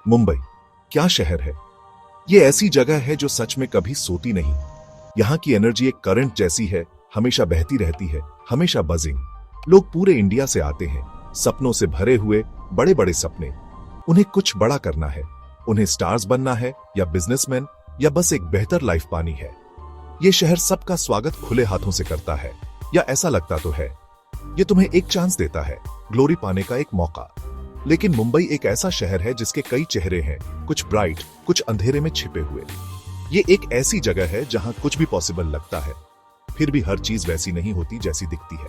मुंबई क्या शहर है। ये ऐसी जगह है जो सच में कभी सोती नहीं। यहाँ की एनर्जी एक करंट जैसी है, हमेशा बहती रहती है, हमेशा बजिंग। लोग पूरे इंडिया से आते हैं, सपनों से भरे हुए, बड़े बड़े सपने। उन्हें कुछ बड़ा करना है, उन्हें स्टार्स बनना है या बिजनेसमैन या बस एक बेहतर लाइफ पानी है। ये शहर सबका स्वागत खुले हाथों से करता है, या ऐसा लगता तो है। ये तुम्हें एक चांस देता है, ग्लोरी पाने का एक मौका। लेकिन मुंबई एक ऐसा शहर है जिसके कई चेहरे हैं, कुछ ब्राइट, कुछ अंधेरे में छिपे हुए। ये एक ऐसी जगह है जहां कुछ भी पॉसिबल लगता है, फिर भी हर चीज वैसी नहीं होती जैसी दिखती है।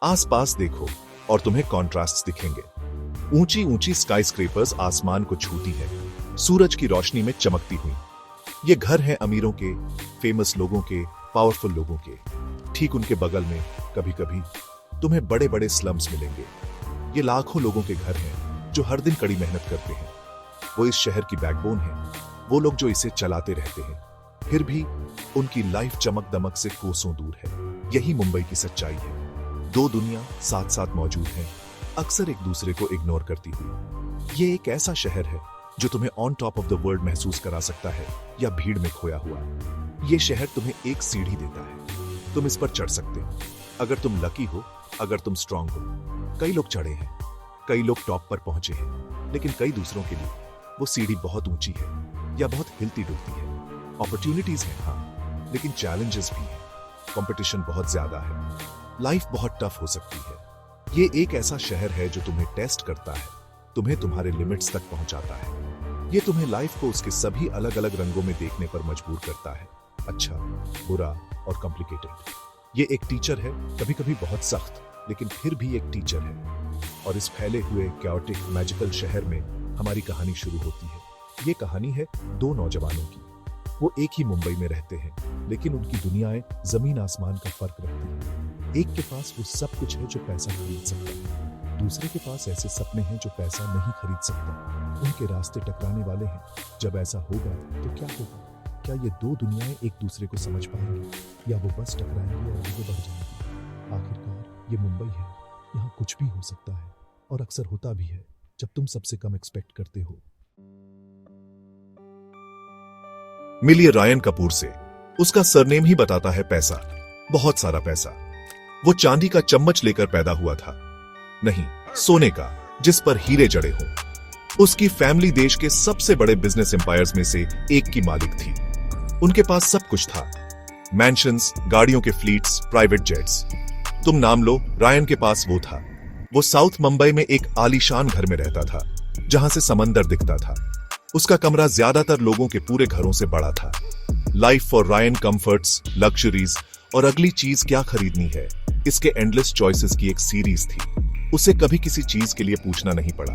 आसपास देखो और तुम्हें कॉन्ट्रास्ट्स दिखेंगे। ऊंची ऊंची स्काईस्क्रेपर्स आसमान को छूती है, सूरज की रोशनी में चमकती हुई। ये घर हैं अमीरों के, फेमस लोगों के, पावरफुल लोगों के। ठीक उनके बगल में कभी कभी तुम्हें बड़े बड़े स्लम्स मिलेंगे। ये लाखों लोगों के घर हैं जो हर दिन कड़ी मेहनत करते हैं। वो इस शहर की बैकबोन है, वो लोग जो इसे चलाते रहते हैं। फिर भी उनकी लाइफ चमक दमक से कोसों दूर है। यही मुंबई की सच्चाई है। दो दुनिया साथ साथ मौजूद हैं, अक्सर एक दूसरे को इग्नोर करती हुई। ये एक ऐसा शहर है जो तुम्हें on top of the world महसूस करा सकता है या भीड़ में खोया हुआ। ये शहर तुम्हें एक सीढ़ी देता है, तुम इस पर चढ़ सकते हो अगर तुम लकी हो, अगर तुम स्ट्रांग हो। कई लोग चढ़े हैं, कई लोग टॉप पर पहुंचे हैं, लेकिन कई दूसरों के लिए वो सीढ़ी बहुत ऊंची है या बहुत हिलती डुलती है। अपॉर्चुनिटीज हैं हाँ, लेकिन चैलेंजेस भी हैं। कंपटीशन बहुत ज्यादा है, लाइफ बहुत टफ हो सकती है। ये एक ऐसा शहर है जो तुम्हें टेस्ट करता है, तुम्हें तुम्हारे लिमिट्स तक पहुंचाता है। ये तुम्हें लाइफ को उसके सभी अलग अलग रंगों में देखने पर मजबूर करता है, अच्छा, बुरा और कॉम्प्लिकेटेड। ये एक टीचर है, कभी कभी बहुत सख्त, लेकिन फिर भी एक टीचर है। और इस फैले हुए कैओटिक मैजिकल शहर में हमारी कहानी शुरू होती है। ये कहानी है दो नौजवानों की। वो एक ही मुंबई में रहते हैं, लेकिन उनकी दुनियाएं जमीन आसमान का फर्क रखती हैं। एक के पास वो सब कुछ है जो पैसा खरीद सकता है, दूसरे के पास ऐसे सपने हैं जो पैसा नहीं खरीद सकता। उनके रास्ते टकराने वाले हैं। जब ऐसा होगा तो क्या होगा? क्या ये दो दुनियाएं एक दूसरे को समझ पाएंगी, या वो बस टकराएंगे और आगे बढ़ जाएंगी? आखिरकार ये मुंबई है, यहाँ कुछ भी हो सकता है, और अक्सर होता भी है जब तुम सबसे कम एक्सपेक्ट करते हो। मिलिए रायन कपूर से। उसका सरनेम ही बताता है पैसा, बहुत सारा पैसा। वो चांदी का चम्मच लेकर पैदा हुआ था, नहीं, सोने का, जिस पर हीरे जड़े हों। उसकी फैमिली देश के सबसे बड़े बिजनेस एम्पायर्स में से एक की मालिक थी। उनके पास सब कुछ था, मैंशंस, गाड़ियों के फ्लीट्स, प्राइवेट जेट्स। तुम नाम लो, रायन के पास वो था। वो साउथ मुंबई में एक आलीशान घर में रहता था, जहां से समंदर दिखता था। उसका कमरा ज्यादातर लोगों के पूरे घरों से बड़ा था। Life for Ryan comforts, luxuries और अगली चीज क्या खरीदनी है, इसके एंडलेस चॉइसेस की एक सीरीज थी। उसे कभी किसी चीज के लिए पूछना नहीं पड़ा।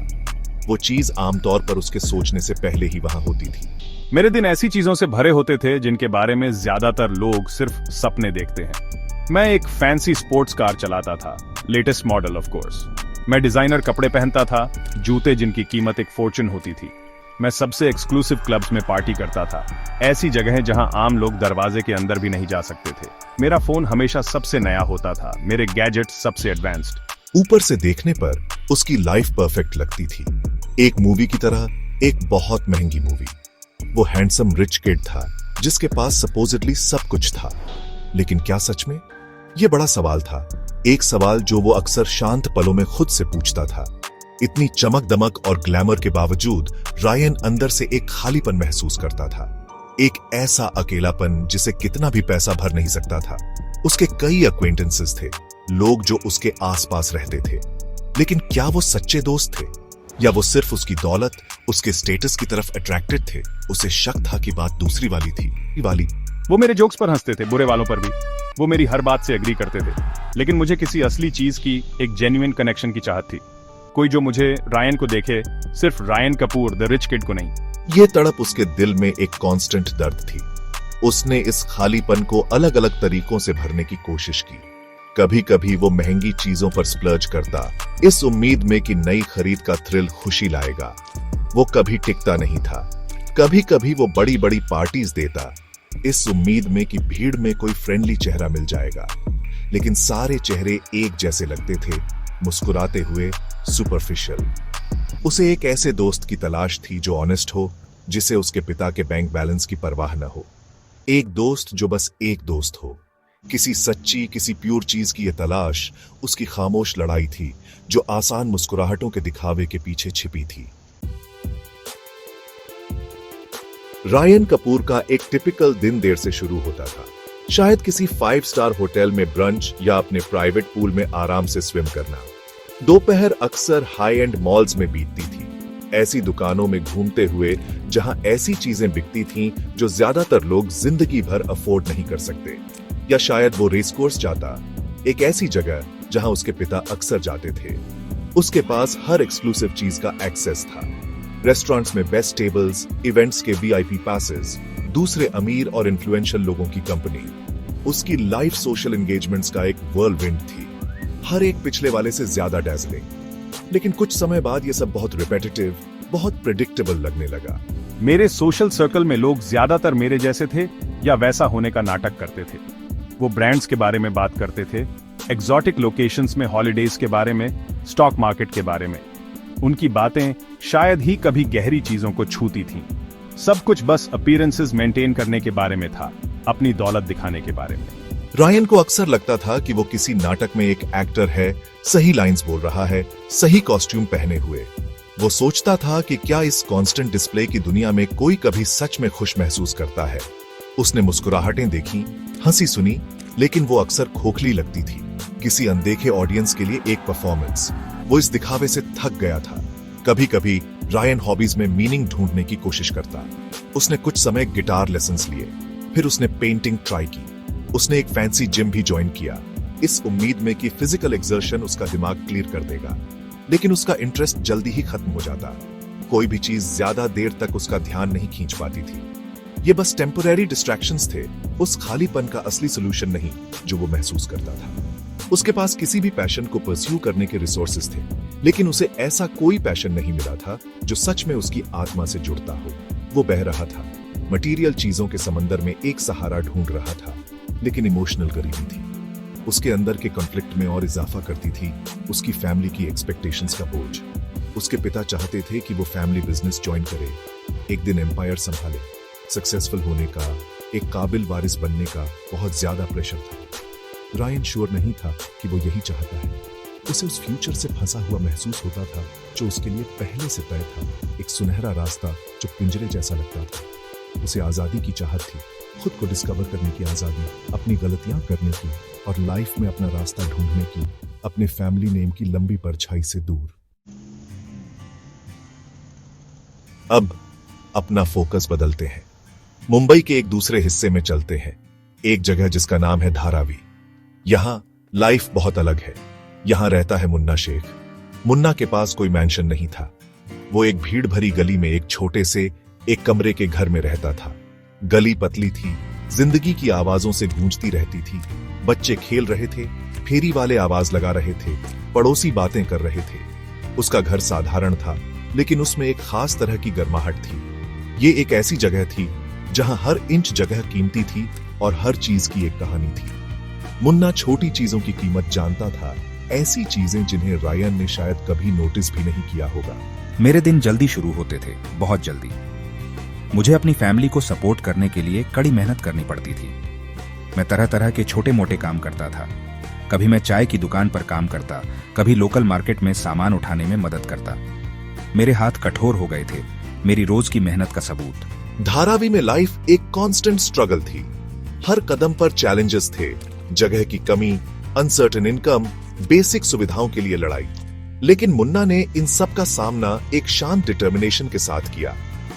वो चीज आमतौर पर उसके सोचने से पहले ही वहां होती थी। मेरे दिन ऐसी चीजों से भरे होते थे जिनके बारे में ज्यादातर लोग सिर्फ सपने देखते हैं। मैं एक फैंसी स्पोर्ट्स कार चलाता था, लेटेस्ट मॉडल ऑफ कोर्स। मैं डिजाइनर कपड़े पहनता था, जूते जिनकी कीमत एक फॉर्चून होती थी। मैं सबसे एक्सक्लूसिव क्लब्स में पार्टी करता था, ऐसी जगहें जहां आम लोग दरवाजे के अंदर भी नहीं जा सकते थे। मेरा फोन हमेशा सबसे नया होता था, मेरे गैजेट्स सबसे एडवांस्ड। ऊपर से देखने पर उसकी लाइफ परफेक्ट लगती थी, एक मूवी की तरह, एक बहुत महंगी मूवी। वो हैंडसम रिच किड था जिसके पास सपोजिटली सब कुछ था। लेकिन क्या सच में? ये बड़ा सवाल था, एक सवाल जो वो अक्सर शांत पलों में खुद से पूछता था। इतनी चमक दमक और ग्लैमर के बावजूद रायन अंदर से एक खालीपन महसूस करता था, एक ऐसा अकेलापन जिसे कितना भी पैसा भर नहीं सकता था। उसके कई एक्वेंटेंसेस थे, लोग जो उसके आसपास रहते थे, लेकिन क्या वो सच्चे दोस्त थे, या वो सिर्फ उसकी दौलत, उसके स्टेटस की तरफ अट्रैक्टेड थे? उसे शक था कि बात दूसरी वाली थी। वो मेरे जोक्स पर हंसते थे, बुरे वालों पर भी। वो मेरी हर बात से एग्री करते थे, लेकिन मुझे किसी असली चीज की, एक जेन्युइन कनेक्शन की चाहत थी। कोई जो मुझे, रायन को देखे, सिर्फ Ryan Kapoor the rich kid को नहीं। ये तड़प उसके दिल में एक कांस्टेंट दर्द थी। उसने इस खालीपन को अलग अलग तरीकों से भरने की कोशिश की। कभी कभी वो महंगी चीजों पर स्प्लर्ज करता, इस उम्मीद में कि नई खरीद का थ्रिल खुशी लाएगा। वो कभी टिकता नहीं था। कभी कभी वो बड़ी बड़ी पार्टीज देता, इस उम्मीद में कि भीड़ में कोई फ्रेंडली चेहरा मिल जाएगा। लेकिन सारे चेहरे एक जैसे लगते थे, मुस्कुराते हुए, सुपरफिशियल। उसे एक ऐसे दोस्त की तलाश थी जो ऑनेस्ट हो, जिसे उसके पिता के बैंक बैलेंस की परवाह न हो। एक दोस्त जो बस एक दोस्त हो। किसी सच्ची, किसी प्योर चीज की यह तलाश उसकी खामोश लड़ाई थी, जो आसान मुस्कुराहटों के दिखावे के पीछे छिपी थी। रायन कपूर का एक टिपिकल दिन देर से शुरू होता था। शायद किसी 5 स्टार होटल में ब्रंच या अपने प्राइवेट पूल में आराम से स्विम करना। दोपहर अक्सर हाई एंड मॉल्स में बीतती थी, ऐसी दुकानों में घूमते हुए जहां ऐसी चीजें बिकती थीं जो ज्यादातर लोग जिंदगी भर अफोर्ड नहीं कर सकते। या शायद वो रेस कोर्स जाता, एक ऐसी जगह जहां उसके पिता अक्सर जाते थे। उसके पास हर एक्सक्लूसिव चीज का एक्सेस था। रेस्टोरेंट्स में बेस्ट टेबल्स, इवेंट्स के वीआईपी पासेस, दूसरे अमीर और इन्फ्लुएंशियल लोगों की कंपनी। उसकी लाइफ सोशल एंगेजमेंट्स का एक व्हर्लविंड थी, हर एक पिछले वाले से ज्यादा डैज़लिंग। लेकिन कुछ समय बाद यह सब बहुत रिपेटिटिव, बहुत प्रेडिक्टेबल लगने लगा। मेरे सोशल सर्कल में लोग ज्यादातर मेरे जैसे थे या वैसा होने का नाटक करते थे। वो ब्रांड्स के बारे में बात करते थे, एग्जॉटिक लोकेशंस में हॉलिडेज के बारे में, स्टॉक मार्केट के बारे में। उनकी बातें शायद ही कभी गहरी चीजों को छूती थीं। सब कुछ बस अपीयरेंसेस मेंटेन करने के बारे में था, अपनी दौलत दिखाने के बारे में। रायन को अक्सर लगता था कि वो किसी नाटक में एक एक्टर है, सही लाइंस बोल रहा है, सही कॉस्ट्यूम पहने हुए। वो सोचता था कि क्या इस कांस्टेंट डिस्प्ले की दुनिया में कोई कभी सच में खुश महसूस करता है। उसने मुस्कुराहटें देखी, हंसी सुनी, लेकिन वो अक्सर खोखली लगती थी। किसी अनदेखे ऑडियंस के लिए एक परफॉर्मेंस। वो इस दिखावे से थक गया था। कभी कभी रायन हॉबीज में मीनिंग ढूंढने की कोशिश करता। उसने कुछ समय गिटार लेसन्स लिए, फिर उसने पेंटिंग ट्राई की। उसने एक फैंसी जिम भी ज्वाइन किया, इस उम्मीद में कि फिजिकल एक्सर्शन उसका दिमाग क्लियर कर देगा। लेकिन उसका इंटरेस्ट जल्दी ही खत्म हो जाता। कोई भी चीज ज्यादा देर तक उसका ध्यान नहीं खींच पाती थी। ये बस टेम्पररी डिस्ट्रैक्शंस थे, उस खालीपन का असली सोल्यूशन नहीं जो वो महसूस करता था। उसके पास किसी भी पैशन को परस्यू करने के रिसोर्सेज थे, लेकिन उसे ऐसा कोई पैशन नहीं मिला था जो सच में उसकी आत्मा से जुड़ता हो। वो बह रहा था, मटेरियल चीजों के समंदर में एक सहारा ढूंढ रहा था, लेकिन इमोशनल गरीबी थी। उसके अंदर के कॉन्फ्लिक्ट में और इजाफा करती थी उसकी फैमिली की एक्सपेक्टेशंस का बोझ। उसके पिता चाहते थे कि वो फैमिली बिजनेस ज्वाइन करे, एक दिन एम्पायर संभाले, सक्सेसफुल होने का, एक काबिल वारिस बनने का बहुत ज्यादा प्रेशर था। रायन श्योर नहीं था कि वो यही चाहता है। उसे उस फ्यूचर से फंसा हुआ महसूस होता था जो उसके लिए पहले से तय था, एक सुनहरा रास्ता जो पिंजरे जैसा लगता था। उसे आजादी की चाहत थी, खुद को डिस्कवर करने की आजादी, अपनी गलतियां करने की और लाइफ में अपना रास्ता ढूंढने की, अपने फैमिली नेम की लंबी परछाई से दूर। अब अपना फोकस बदलते हैं, मुंबई के एक दूसरे हिस्से में चलते हैं, एक जगह जिसका नाम है धारावी। यहां लाइफ बहुत अलग है। यहां रहता है मुन्ना शेख। मुन्ना के पास कोई मैंशन नहीं था। वो एक भीड़ भरी गली में एक छोटे से एक कमरे के घर में रहता था। गली पतली थी, जिंदगी की आवाजों से गूंजती रहती थी। बच्चे खेल रहे थे, फेरी वाले आवाज लगा रहे थे, पड़ोसी बातें कर रहे थे। उसका घर साधारण था, लेकिन उसमें एक खास तरह की गर्माहट थी। ये एक ऐसी जगह थी जहां हर इंच जगह कीमती थी और हर चीज की एक कहानी थी। मुन्ना छोटी चीजों की कीमत जानता था, ऐसी चीजें जिन्हें रायन ने शायद कभी नोटिस भी नहीं किया होगा। मेरे दिन जल्दी शुरू होते थे, बहुत जल्दी। मुझे अपनी फैमिली को सपोर्ट करने के लिए कड़ी मेहनत करनी पड़ती थी। मैं तरह तरह के छोटे मोटे काम करता था। कभी मैं चाय की दुकान पर काम करता, कभी लोकल मार्केट में सामान उठाने में मदद करता। मेरे हाथ कठोर हो गए थे, मेरी रोज की मेहनत का सबूत। धारावी में लाइफ एक कांस्टेंट स्ट्रगल थी। हर कदम पर चैलेंजेस थे, जगह की कमी, अनसर्टेन इनकम, बेसिक सुविधाओं के लिए लड़ाई। लेकिन मुन्ना ने इन सब का सामना एक शांत डिटर्मिनेशन के साथ किया।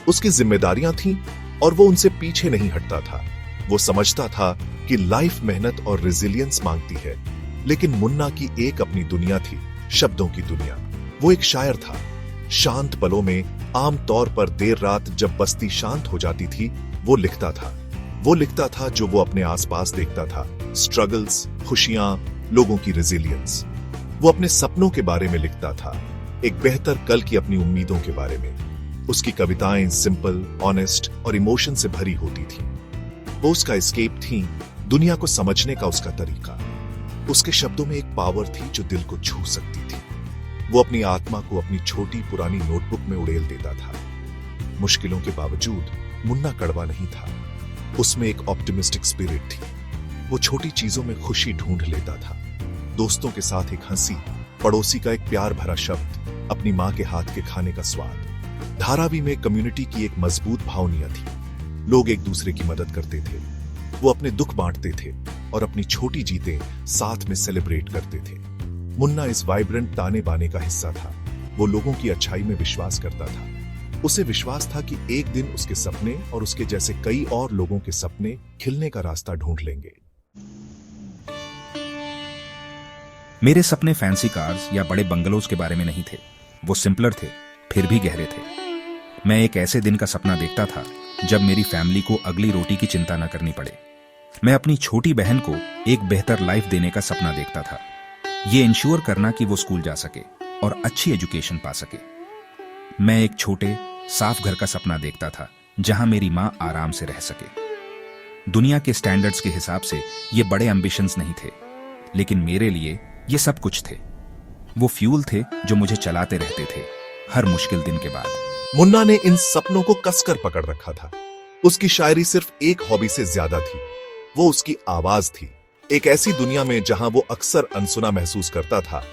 उसकी जिम्मेदारियां थीं और वो उनसे पीछे नहीं हटता था। वो समझता था कि लाइफ मेहनत और रेजिलियंस मांगती है, लेकिन मुन्ना की एक अपनी दुनिया थी, शब्दों की दुनिया। वो एक शायर था। शांत पलों में, आम तौर पर देर रात जब बस्ती शांत हो जाती थी, वो लिखता था। वो लिखता था जो वो अपने आसपास देखता था, स्ट्रगल्स, खुशियां, लोगों की रेजिलियंस। वो अपने सपनों के बारे में लिखता था, एक बेहतर कल की अपनी उम्मीदों के बारे में। उसकी कविताएं सिंपल, ऑनेस्ट और इमोशन से भरी होती थी। वो उसका एस्केप थी, दुनिया को समझने का उसका तरीका। उसके शब्दों में एक पावर थी जो दिल को छू सकती थी। वो अपनी आत्मा को अपनी छोटी पुरानी नोटबुक में उड़ेल देता था। मुश्किलों के बावजूद मुन्ना कड़वा नहीं था। उसमें एक ऑप्टिमिस्टिक स्पिरिट थी। वो छोटी चीजों में खुशी ढूंढ लेता था। दोस्तों के साथ एक हंसी, पड़ोसी का एक प्यार भरा शब्द, अपनी माँ के हाथ के खाने का स्वाद। धारावी में कम्युनिटी की एक मजबूत भावना थी। लोग एक दूसरे की मदद करते थे। वो अपने दुख बांटते थे और अपनी छोटी जीतें साथ में सेलिब्रेट करते थे। मुन्ना इस वाइब्रेंट ताने बाने का हिस्सा था। वो लोगों की अच्छाई में विश्वास करता था। उसे विश्वास था कि एक दिन उसके सपने और उसके जैसे कई और लोगों के सपने खिलने का रास्ता ढूंढ लेंगे। मेरे सपने फैंसी कार्स या बड़े बंगलोज के बारे में नहीं थे। वो सिंपलर थे, फिर भी गहरे थे। मैं एक ऐसे दिन का सपना देखता था जब मेरी फैमिली को अगली रोटी की चिंता न करनी पड़े। मैं अपनी छोटी बहन को एक बेहतर लाइफ देने का सपना देखता था। ये इंश्योर करना कि वो स्कूल जा सके और अच्छी एजुकेशन पा सके। मैं एक छोटे साफ घर का सपना देखता था जहां मेरी मां आराम से रह सके। दुनिया के स्टैंडर्ड्स के हिसाब से ये बड़े एम्बिशंस नहीं थे, लेकिन मेरे लिए ये सब कुछ थे। वो फ्यूल थे जो मुझे चलाते रहते थे हर मुश्किल दिन के बाद। मुन्ना ने इन सपनों को कसकर पकड़ रखा था। उसकी शायरी सिर्फ एक हॉबी से ज्यादा थी। वो उसकी आवाज थी। एक ऐसी दुनिया में जहां वो अक्सर अनसुना महसूस करता था,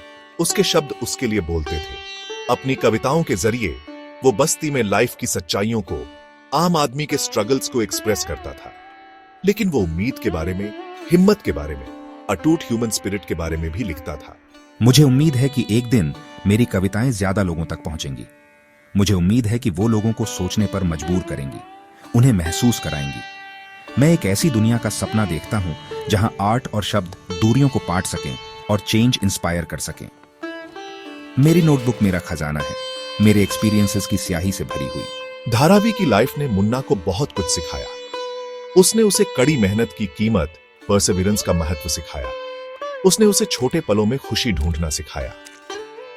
उसके शब्द उसके लिए बोलते थे। अपनी कविताओं के जरिए वो बस्ती में लाइफ की सच्चाइयों को, आम आदमी के स्ट्रगल्स को एक्सप्रेस करता था। लेकिन वो उम्मीद के बारे में, हिम्मत के बारे में, अटूट ह्यूमन स्पिरिट के बारे में भी लिखता था। मुझे उम्मीद है कि एक दिन मेरी कविताएं ज्यादा लोगों तक पहुंचेंगी। मुझे उम्मीद है कि वो लोगों को सोचने पर मजबूर करेंगी, उन्हें महसूस कराएंगी। मैं एक ऐसी दुनिया का सपना देखता हूं जहां आर्ट और शब्द दूरियों को पाट सकें और चेंज इंस्पायर कर सकें। मेरी नोटबुक मेरा खजाना है, मेरे एक्सपीरियंसेस की स्याही से भरी हुई। धारावी की लाइफ ने मुन्ना को बहुत कुछ सिखाया। उसने उसे कड़ी मेहनत की कीमत, परसेवरेंस का महत्व सिखाया। उसने उसे छोटे पलों में खुशी ढूंढना सिखाया।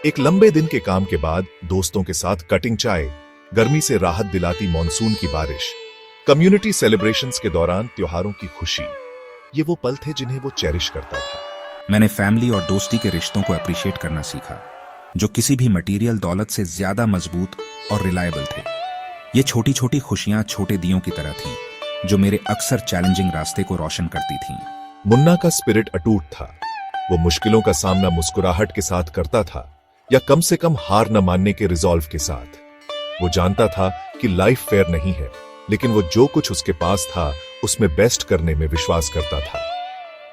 एक लंबे दिन के काम के बाद दोस्तों के साथ कटिंग चाय, गर्मी से राहत दिलाती मॉनसून की बारिश, कम्युनिटी सेलिब्रेशंस के दौरान त्योहारों की खुशी, ये वो पल थे जिन्हें वो चेरिश करता था। मैंने फैमिली और दोस्ती के रिश्तों को अप्रिशिएट करना सीखा, जो किसी भी मटेरियल दौलत से ज्यादा मजबूत और रिलायबल थे। ये छोटी छोटी खुशियां छोटे दियों की तरह थीं, जो मेरे अक्सर चैलेंजिंग रास्ते को रोशन करती थीं। मुन्ना का स्पिरिट अटूट था। वो मुश्किलों का सामना मुस्कुराहट के साथ करता था, या कम से कम हार न मानने के रिजॉल्व के साथ। वो जानता था कि लाइफ फेयर नहीं है, लेकिन वो जो कुछ उसके पास था उसमें बेस्ट करने में विश्वास करता था।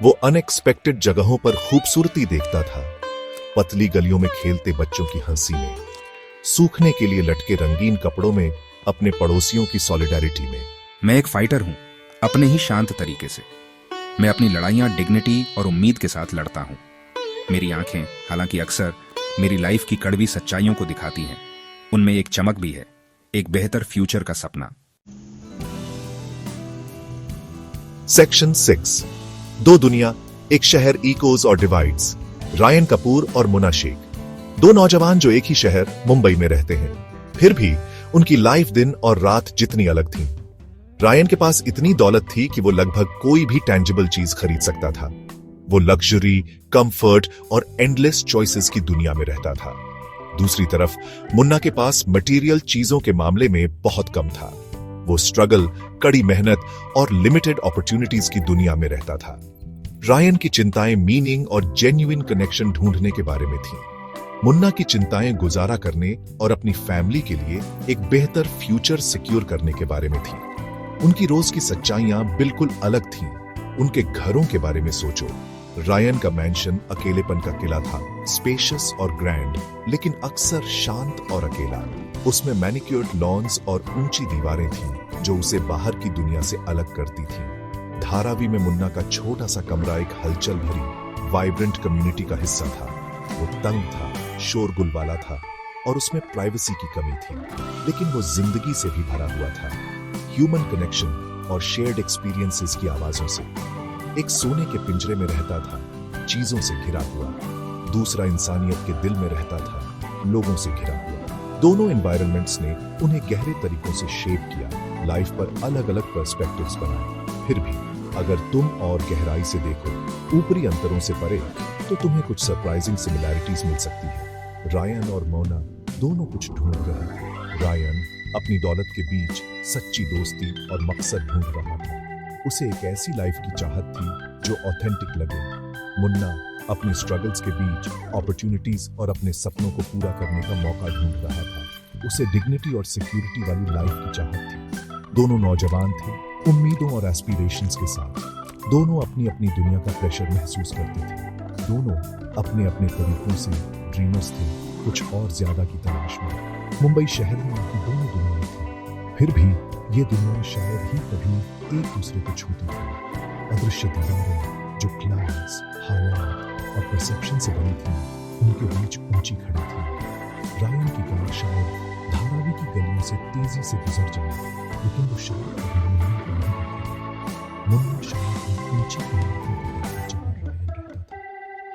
वो अनएक्सपेक्टेड जगहों पर खूबसूरती देखता था, पतली गलियों में खेलते बच्चों की हंसी में, सूखने के लिए लटके रंगीन कपड़ों में, अपने पड़ोसियों की सॉलिडेरिटी में। मैं एक फाइटर हूं, अपने ही शांत तरीके से। मैं अपनी लड़ाइयां डिग्निटी और उम्मीद के साथ लड़ता हूं। मेरी आंखें हालांकि अक्सर मेरी लाइफ की कड़वी सच्चाइयों को दिखाती हैं, उनमें एक चमक भी है, एक बेहतर फ्यूचर का सपना। सेक्शन 6, दो दुनिया, एक शहर, इकोज और डिवाइड्स। रायन कपूर और मुन्ना शेख, दो नौजवान जो एक ही शहर मुंबई में रहते हैं, फिर भी उनकी लाइफ दिन और रात जितनी अलग थी। रायन के पास इतनी दौलत थी कि वो लगभग कोई भी टेंजिबल चीज खरीद सकता था। वो लग्जरी, कंफर्ट और एंडलेस चॉइसेस की दुनिया में रहता था। दूसरी तरफ मुन्ना के पास मटेरियल चीजों के मामले में बहुत कम था। वो स्ट्रगल, कड़ी मेहनत और लिमिटेड अपॉर्चुनिटीज की दुनिया में रहता था। रायन की चिंताएं मीनिंग और जेन्युइन कनेक्शन ढूंढने के बारे में थीं। मुन्ना की चिंताएं गुजारा करने और अपनी फैमिली के लिए एक बेहतर फ्यूचर सिक्योर करने के बारे में थीं। उनकी रोज की सच्चाइयां बिल्कुल अलग थीं। उनके घरों के बारे में सोचो। रायन का मैंशन अकेलेपन का किला था, स्पेशियस और ग्रैंड, लेकिन अक्सर शांत और अकेला। उसमें मैनिक्योर्ड लॉन्स और ऊंची दीवारें थीं जो उसे बाहर की दुनिया से अलग करती थीं। धारावी में मुन्ना का छोटा सा कमरा एक हलचल भरी, वाइब्रेंट कम्युनिटी का हिस्सा था। वो तंग था, शोरगुल वाला था और उसमें प्राइवेसी की कमी थी, लेकिन वो जिंदगी से भी भरा हुआ था, ह्यूमन कनेक्शन और शेयर्ड एक्सपीरियंसेस की आवाजों से। एक सोने के पिंजरे में रहता था, चीजों से घिरा हुआ। दूसरा इंसानियत के दिल में रहता था, लोगों से घिरा हुआ। दोनों एनवायरनमेंट्स ने उन्हें गहरे तरीकों से शेप किया, लाइफ पर अलग अलग पर्सपेक्टिव्स बनाए। फिर भी अगर तुम और गहराई से देखो, ऊपरी अंतरों से परे, तो तुम्हें कुछ सरप्राइजिंग सिमिलैरिटीज मिल सकती है। रायन और मोना दोनों कुछ ढूंढ रहे थे। रायन अपनी दौलत के बीच सच्ची दोस्ती और मकसद ढूंढ रहा था। उसे एक ऐसी लाइफ की चाहत थी जो ऑथेंटिक लगे। मुन्ना अपने स्ट्रगल्स के बीच अपॉर्चुनिटीज और अपने सपनों को पूरा करने का मौका ढूंढ रहा था। उसे डिग्निटी और सिक्योरिटी वाली लाइफ की चाहत थी। दोनों नौजवान थे, उम्मीदों और एस्पिरेशंस के साथ। दोनों अपनी अपनी दुनिया का प्रेशर महसूस करते थे। दोनों अपने अपने तरीकों से ड्रीमर्स थे, कुछ और ज्यादा की तलाश में। मुंबई शहर में उनकी दोनों दुनियाएं थी, फिर भी ये दुनिया शायद ही कभी एक दूसरे को छूती थी। अदृश्य दीवारें जो क्लास, हालात और परसेप्शन से बनी थी, उनके बीच ऊंची खड़ी थी। रायन की कार शायद धारावी की गलियों से तेजी से गुजर जाए, लेकिन वो शायद कभी मुन्ना को नहीं देखती। मुन्ना शायद एक ऊंची इमारतों को देखता जहां रायन रहता था,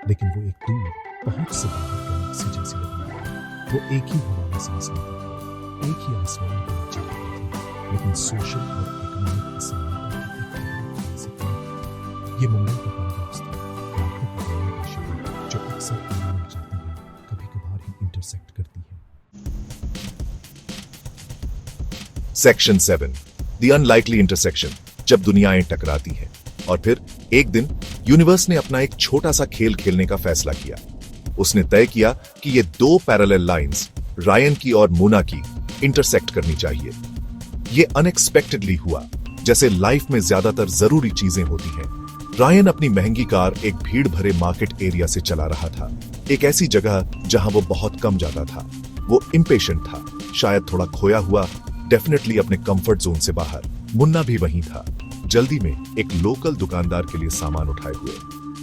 लेकिन वो एक दूर पहुंच से बाहर गैलेक्सी जैसी लगी थी। वो एक ही हवा में सांस लेता था, एक ही आसमान के नीचे रहती थी, लेकिन सोशल और इकोनॉमिक असमानता की एक गहरी फंसी थी। ये मुंबई का पैराडॉक्स था, लाखों की दुनिया का शहर जो अक्सर मिल जाती है, कभी कभार ही इंटरसेक्ट करती है। सेक्शन 7, द अनलाइकली इंटरसेक्शन, जब दुनियाएं टकराती हैं। और फिर एक दिन यूनिवर्स ने अपना एक छोटा सा खेल खेलने का फैसला किया। उसने तय किया कि ये दो पैरेलल लाइंस, रायन की और मोना की, इंटरसेक्ट करनी चाहिए। ये अनएक्सपेक्टेडली हुआ, जैसे लाइफ में ज्यादातर जरूरी चीजें होती हैं। रायन अपनी महंगी कार एक भीड़ भरे मार्केट एरिया से चला रहा था, एक ऐसी जगह जहां वो बहुत कम जाता था। वो इम्पेशेंट था, शायद थोड़ा खोया हुआ, डेफिनेटली अपने कंफर्ट जोन से बाहर। मुन्ना भी वहीं था, जल्दी में एक लोकल दुकानदार के लिए सामान उठाए हुए।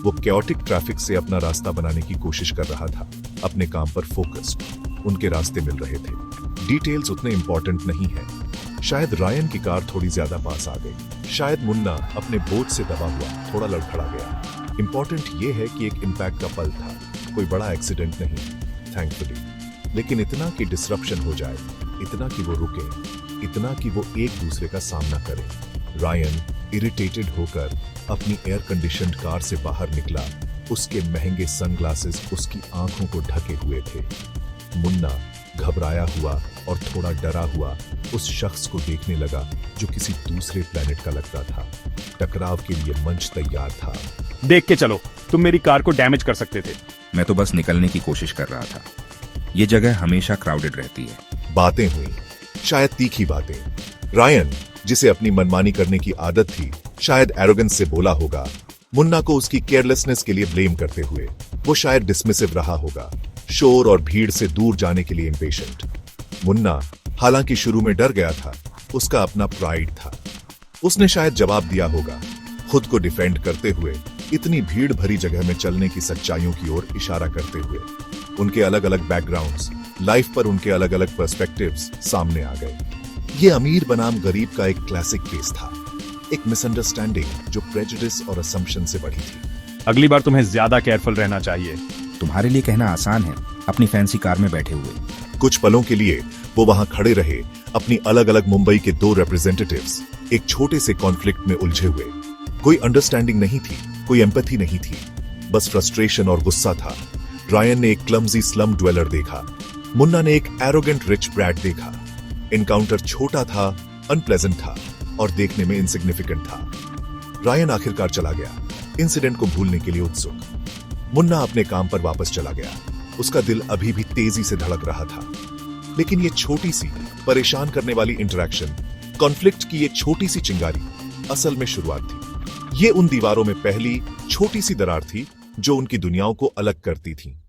वो कैओटिक ट्रैफिक से अपना रास्ता बनाने की कोशिश कर रहा था, अपने काम पर फोकस्ड। उनके रास्ते मिल रहे थे, डिटेल्स उतने इंपॉर्टेंट नहीं है। शायद रायन की कार थोड़ी ज्यादा पास आ गई, शायद मुन्ना अपने बोझ से दबा हुआ थोड़ा लड़खड़ा गया। इंपॉर्टेंट ये है कि एक इम्पैक्ट का पल था, कोई बड़ा एक्सीडेंट नहीं, थैंकफुली। लेकिन इतना कि डिसरप्शन हो जाए, इतना कि वो रुके, इतना कि वो एक दूसरे का सामना करें। रायन इरिटेटेड होकर अपनी एयर कंडीशन्ड कार से बाहर निकला। उसके महंगे सनग्लासेस उसकी आंखों को ढके हुए थे। मुन्ना घबराया हुआ और थोड़ा डरा हुआ उस शख्स को देखने लगा जो किसी दूसरे प्लेनेट का लगता था। टकराव के लिए मंच तैयार था। देख के चलो, तुम मेरी कार को डैमेज कर सकते थे। मैं तो बस निकलने की कोशिश कर रहा था। ये जगह हमेशा क्राउडेड रहती है। बातें हुई, शायद तीखी बातें। रायन, जिसे अपनी मनमानी करने की आदत थी, शायद एरोगेंस से बोला होगा, मुन्ना को उसकी केयरलेसनेस के लिए ब्लेम करते हुए। वो शायद डिसमिसिव रहा होगा, शोर और भीड़ से दूर जाने के लिए इम्पेशेंट। मुन्ना हालांकि शुरू में डर गया था, उसका अपना प्राइड था। उसने शायद जवाब दिया होगा, खुद को डिफेंड करते हुए, इतनी भीड़ भरी जगह में चलने की सच्चाइयों की ओर इशारा करते हुए। उनके अलग अलग बैकग्राउंड्स, लाइफ पर उनके अलग अलग पर्सपेक्टिव्स सामने आ गए। ये अमीर बनाम गरीब का एक क्लासिक केस था, एक मिसअंडरस्टैंडिंग जो प्रेजुडिस और असम्पशन से बढ़ी थी। अगली बार तुम्हें ज्यादा केयरफुल रहना चाहिए। तुम्हारे लिए कहना आसान है, अपनी फैंसी कार में बैठे हुए। कुछ पलों के लिए वो वहां खड़े रहे, अपनी अलग अलग मुंबई के दो रिप्रेजेंटेटिव्स, एक छोटे से कॉन्फ्लिक्ट में उलझे हुए। कोई अंडरस्टैंडिंग नहीं थी, कोई एम्पैथी नहीं थी, बस फ्रस्ट्रेशन और गुस्सा था। रायन ने एक क्लमजी स्लम ड्वेलर देखा, मुन्ना ने एक एरोगेंट रिच ब्रैट देखा। इनकाउंटर छोटा था, अनप्लेजेंट था और देखने में इनसिग्निफिकेंट था। रायन आखिरकार चला गया, इंसिडेंट को भूलने के लिए उत्सुक। मुन्ना अपने काम पर वापस चला गया, उसका दिल अभी भी तेजी से धड़क रहा था। लेकिन ये छोटी सी परेशान करने वाली इंटरेक्शन, कॉन्फ्लिक्ट की एक छोटी सी चिंगारी, असल में शुरुआत थी। ये उन दीवारों में पहली छोटी सी दरार थी जो उनकी दुनियाओं को अलग करती थी।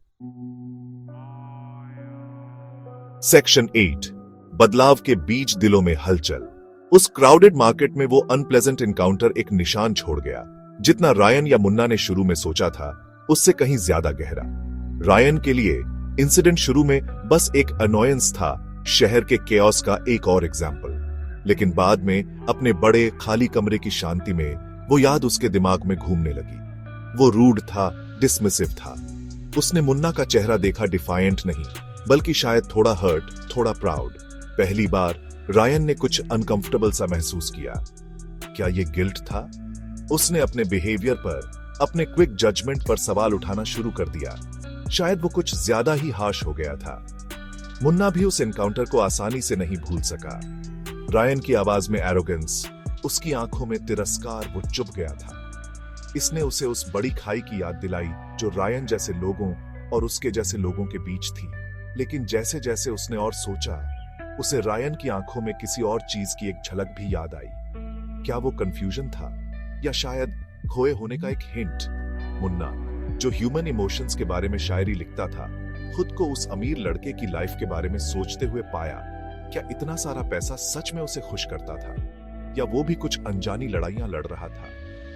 सेक्शन 8, बदलाव के बीच दिलों में हलचल। उस क्राउडेड मार्केट में वो अनप्लेजेंट इनकाउंटर एक निशान छोड़ गया। जितना रायन या मुन्ना ने शुरू में सोचा था, उससे कहीं ज्यादा गहरा। रायन के लिए इंसिडेंट शुरू में बस एक अनोयंस था, शहर के केओस का एक और एग्जाम्पल। लेकिन बाद में अपने बड़े खाली कमरे की शांति में वो याद उसके दिमाग में घूमने लगी। वो रूड था, डिसमिसिव था। उसने मुन्ना का चेहरा देखा, डिफायंट नहीं, बल्कि शायद थोड़ा हर्ट, थोड़ा प्राउड। पहली बार रायन ने कुछ अनकंफर्टेबल सा महसूस किया। क्या ये गिल्ट था? उसने अपने बिहेवियर पर, अपने क्विक जजमेंट पर सवाल उठाना शुरू कर दिया। शायद वो कुछ ज्यादा ही हार्श हो गया था। मुन्ना भी उस एनकाउंटर को आसानी से नहीं भूल सका। रायन की आवाज में एरोगेंस, उसकी आंखों में तिरस्कार, वो चुप गया था। इसने उसे उस बड़ी खाई की याद दिलाई जो रायन जैसे लोगों और उसके जैसे लोगों के बीच थी। लेकिन जैसे जैसे उसने और सोचा, उसे रायन की आंखों में किसी और चीज की एक झलक भी याद आई। क्या वो कंफ्यूजन था या शायद खोए होने का एक हिंट? मुन्ना, जो ह्यूमन इमोशंस के बारे में शायरी लिखता था, खुद को उस अमीर लड़के की लाइफ के बारे में सोचते हुए पाया। क्या इतना सारा पैसा सच में उसे खुश करता था या वो भी कुछ अनजानी लड़ाइयां लड़ रहा था?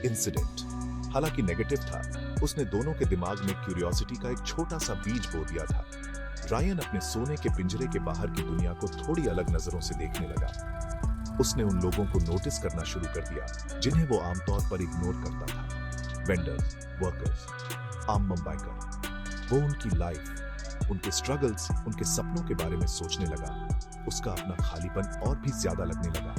इंसिडेंट हालांकि नेगेटिव था, उसने दोनों के दिमाग में क्यूरियोसिटी का एक छोटा सा बीज बो दिया था। रायन अपने सोने के पिंजरे के बाहर की दुनिया को थोड़ी अलग नजरों से देखने लगा। उसने उन लोगों को नोटिस करना शुरू कर दिया जिन्हें वो आमतौर पर इग्नोर करता था। वेंडर्स, वर्कर्स, आम मुंबईकर। वो उनकी लाइफ, उनके स्ट्रगल्स, उनके सपनों के बारे में सोचने लगा। उसका अपना खालीपन और भी ज्यादा लगने लगा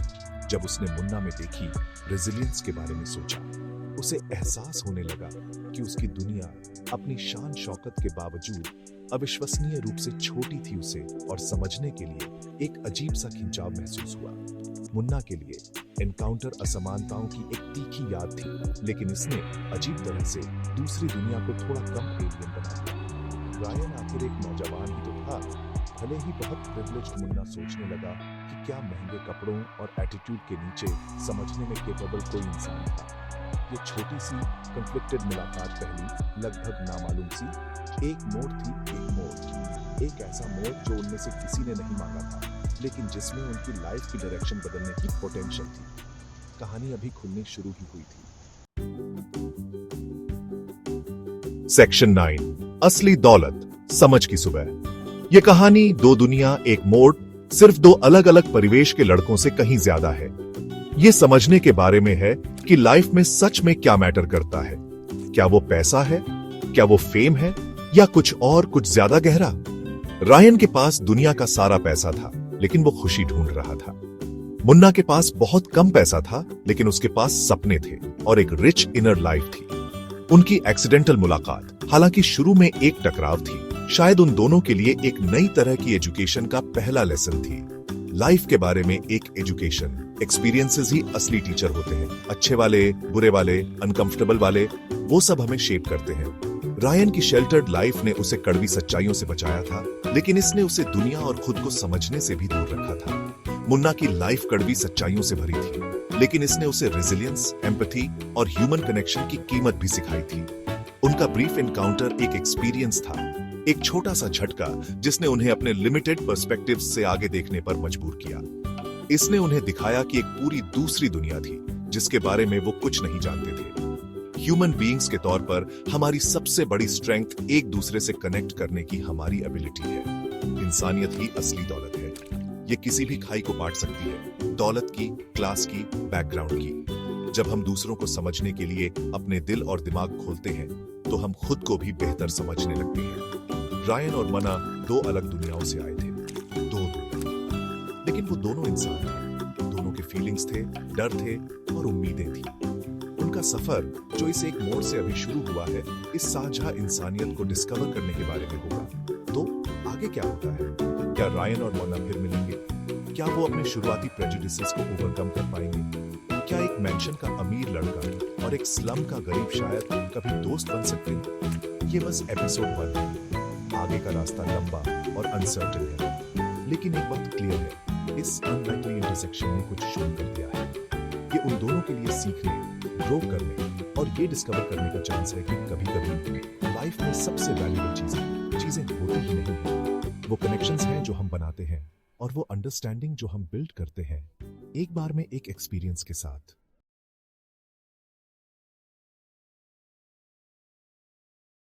जब उसने मुन्ना में देखी रेजिलियंस के बारे में सोचा। उसे एहसास होने लगा कि उसकी दुनिया अपनी शान शौकत के बावजूद अविश्वसनीय रूप से छोटी थी उसे और समझने के लिए एक अजीब सा खिंचाव महसूस हुआ। मुन्ना के लिए एनकाउंटर असमानताओं की एक तीखी याद थी, लेकिन इसने अजीब तरह से दूसरी दुनिया को थोड़ा कम एलियन बना दिया। रायन आखिर एक नौजवान ही तो था, भले ही बहुत प्रिविलेज्ड। मुन्ना सोचने लगा कि क्या महंगे कपड़ों और एटीट्यूड के नीचे समझने में केपेबल कोई इंसान था। ये छोटी सी कंफ्लिक्टेड मुलाकात पहली लगभग नामालूम सी एक मोड़ थी, एक मोड़, एक ऐसा मोड़ जो उनमें से किसी ने नहीं मांगा था, लेकिन जिसमें उनकी लाइफ की डायरेक्शन बदलने की पोटेंशियल थी। कहानी अभी खुलनी शुरू ही हुई थी। सेक्शन 9, असली दौलत, समझ की सुबह। यह कहानी दो दुनिया एक मोड़, सिर्फ दो अलग अलग परिवेश के लड़कों से कहीं ज्यादा है। ये समझने के बारे में है कि लाइफ में सच में क्या मैटर करता है। क्या वो पैसा है, क्या वो फेम है, या कुछ और कुछ ज्यादा गहरा? रायन के पास दुनिया का सारा पैसा था, लेकिन वो खुशी ढूंढ रहा था। मुन्ना के पास बहुत कम पैसा था, लेकिन उसके पास सपने थे और एक रिच इनर लाइफ थी। उनकी एक्सीडेंटल मुलाकात हालांकि शुरू में एक टकराव थी, शायद उन दोनों के लिए एक नई तरह की एजुकेशन का पहला लेसन थी। लाइफ के बारे में एक एजुकेशन। एक्सपीरियंसेस ही असली टीचर होते हैं। अच्छे वाले, बुरे वाले, अनकंफर्टेबल वाले, वो सब हमें शेप करते हैं। रायन की शेल्टर्ड लाइफ ने उसे कड़वी सच्चाइयों से बचाया था, लेकिन इसने उसे दुनिया और खुद को समझने से भी दूर रखा था। मुन्ना की लाइफ कड़वी सच्चाइयों से भरी थी, लेकिन इसने उसे रेजिलियंस, एम्पैथी और ह्यूमन कनेक्शन की कीमत भी सिखाई थी। उनका ब्रीफ एनकाउंटर एक एक्सपीरियंस था, एक छोटा सा झटका जिसने उन्हें अपने लिमिटेड पर्सपेक्टिव्स से आगे देखने पर मजबूर किया। इसने उन्हें दिखाया कि एक पूरी दूसरी दुनिया थी जिसके बारे में वो कुछ नहीं जानते थे। ह्यूमन बीइंग्स के तौर पर हमारी सबसे बड़ी स्ट्रेंथ एक दूसरे से कनेक्ट करने की हमारी एबिलिटी है। इंसानियत ही असली दौलत है। ये किसी भी खाई को बांट सकती है, दौलत की, क्लास की, बैकग्राउंड की। जब हम दूसरों को समझने के लिए अपने दिल और दिमाग खोलते हैं, तो हम खुद को भी बेहतर समझने लगते हैं। रायन और मना दो अलग दुनियाओं से आए थे, दो दुनिया, लेकिन वो दोनों इंसान थे। दोनों के फीलिंग्स थे, डर थे और उम्मीदें थी। उनका सफर जो इस एक मोड़ से अभी शुरू हुआ है, इस साझा इंसानियत को डिस्कवर करने के बारे में होगा। तो आगे क्या होता है? क्या रायन और मना फिर मिलेंगे? क्या वो अपने शुरुआती प्रेजुडिसेस को ओवरकम कर पाएंगे? क्या एक मेंशन का अमीर लड़का और एक स्लम का गरीब शायद कभी दोस्त बन सकते हैं? ये बस एपिसोड 1 है। आगे का रास्ता लंबा और अनसर्टेन है, लेकिन एक बात क्लियर है, इस अनलाइकली इंटरसेक्शन ने कुछ शुरू कर दिया है। ये उन दोनों के लिए सीखने, ग्रो करने और ये डिस्कवर करने का चांस है कि कभी-कभी लाइफ में सबसे वैल्यूएबल चीजें होती ही नहीं हैं। वो कनेक्शंस हैं जो हम बनाते हैं और वो अंडरस्टैंडिंग जो हम बिल्ड करते हैं, एक बार में एक एक्सपीरियंस के साथ।